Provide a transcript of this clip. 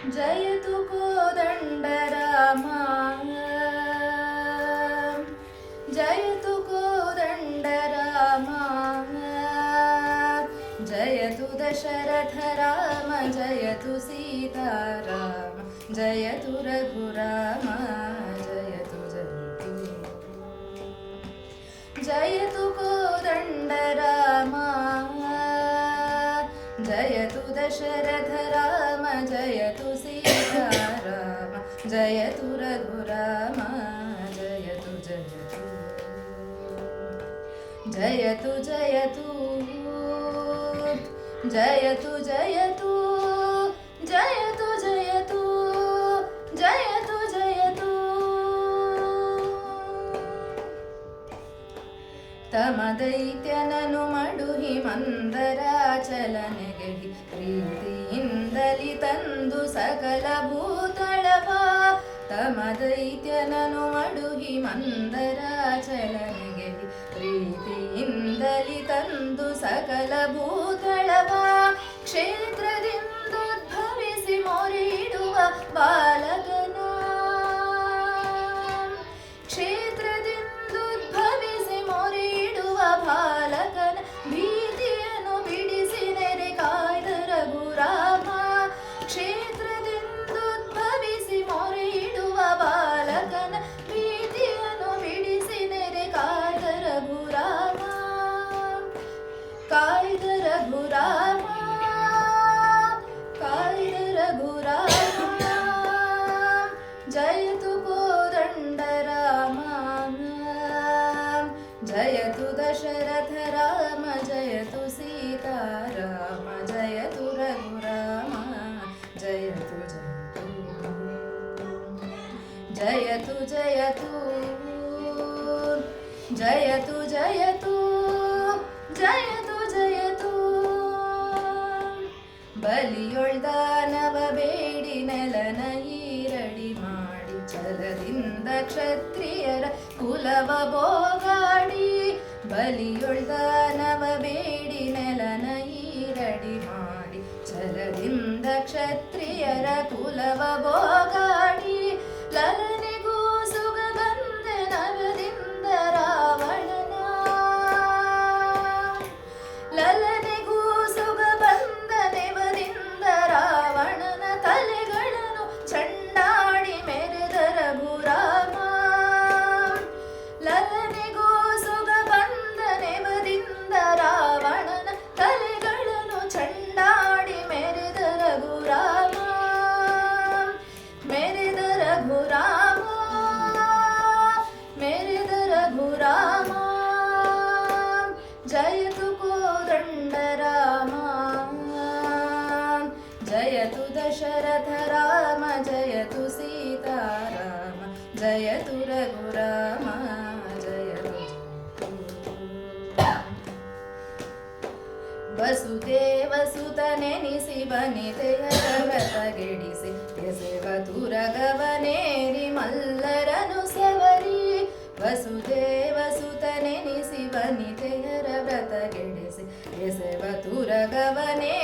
जयतु कोदण्डरामा जयतु कोदण्डरामा जयतु दशरथ राम जयतु सीताराम जयतु रघुराम जयतु जयतु जयतु कोदण्डरामा जयतु दशरथ राम जयतु सीताराम जयतु रघुराम जयतु जयतु जयतु जयतु जयतु जयतु जयतु जयतु जयतु जयतु तम दैत्यननु मडुहि ಮಂದರಾಚಲನೆಗೆ ಪ್ರೀತಿಯಿಂದಲಿ ತಂದು ಸಕಲ ಭೂತಳವ ತಮ ದೈತ್ಯನನು ಮಡುಹಿ ಮಂದರಾಚಲನೆಗೆ ಪ್ರೀತಿಯಿಂದಲಿ ತಂದು ಸಕಲ ಭೂತಳವ ಕ್ಷೇತ್ರದಿಂದೋದ್ಭವಿಸಿ ಮೊರೆಯಿಡುವ ಬಾಲಕನ ಕ್ಷೇತ್ರದಿಂದೋದ್ಭವಿಸಿ ಮೊರೆಯಿಡುವ ಬಾಲಕನ ಭೀತಿಯನ್ನು ಬಿಡಿಸಿ ನೆರೆ ಕಾಯ್ದ ರಘುರಾಮ ಕ್ಷೇತ್ರದಿಂದೋದ್ಭವಿಸಿ ಮೊರೆಯಿಡುವ ಬಾಲಕನ ಭೀತಿಯನ್ನು ಬಿಡಿಸಿ ನೆರೆ ಕಾಯ್ದ ರಘುರಾಮ ಕಾಯ್ದ ರಘುರಾಮ ಕಾಯ್ದ ರಘುರಾಮ ಜಯತು ಕೋದಂಡರಾಮ जयतु दशरथ राम जयतु सीताराम जयतु रघुराम जयतु जयतु जयतु जयतु जयतु जयतु जयतु ಬಲಿಯೊಳ್ದಾನವ ಬೇಡಿ ನೆಲನ ಈರಡಿ ಮಾಡಿ ಛಲದಿಂದ ಕ್ಷತ್ರಿಯರ ಕುಲವ ಬೋಗಾಡಿ ಬಲಿಯೊಳ್ದಾನವ ಬೇಡಿ ನೆಲನ ಈರಡಿ ಮಾಡಿ ಛಲದಿಂದ ಕ್ಷತ್ರಿಯರ ಕುಲವ ಬೋಗಾಡಿ ಲಲನೆಗೂ ಸುಗ ಬಂದೆ ನವದಿಂದ ರಾವಣನ ಲಲನೆಗೂ ಸುಗ ಬಂದ ನೆವದಿಂದ ರಾವಣನ ತಲೆಗಳನ್ನು ಚಂಡಾಡಿ ಮೆರೆದ ರಘುರಾಮ ಲಲನೆಗೂ ಸುಗ ಬಂದ ನೆವದಿಂದ ರಾವಣನ ತಲೆಗಳನ್ನು ಚಂಡಾಡಿ ಮೆರೆದ ರಘುರಾಮ ಮೆರೆದ ರಘುರಾಮ ಮೆರೆದ ರಘುರಾಮ ಜಯತು ಕೋದಂಡರಾಮ जयतु दशरथ राम जयतु सीताराम जयतु रघुराम जयतु वसुदेव सुतनेनिसि वनिತೆಯರ ವ್ರತಗೆಡಿಸಿ ಎಸೆವತು ರಘವನೇರಿ ಮಲ್ಲರನು ಸವರಿ ವಸುದೇವ ಸುತನೆನಿಸಿ ವನಿತೆಯರ ವ್ರತಗೆಡಿಸಿ ಎಸೆವತು ರಘವನೇ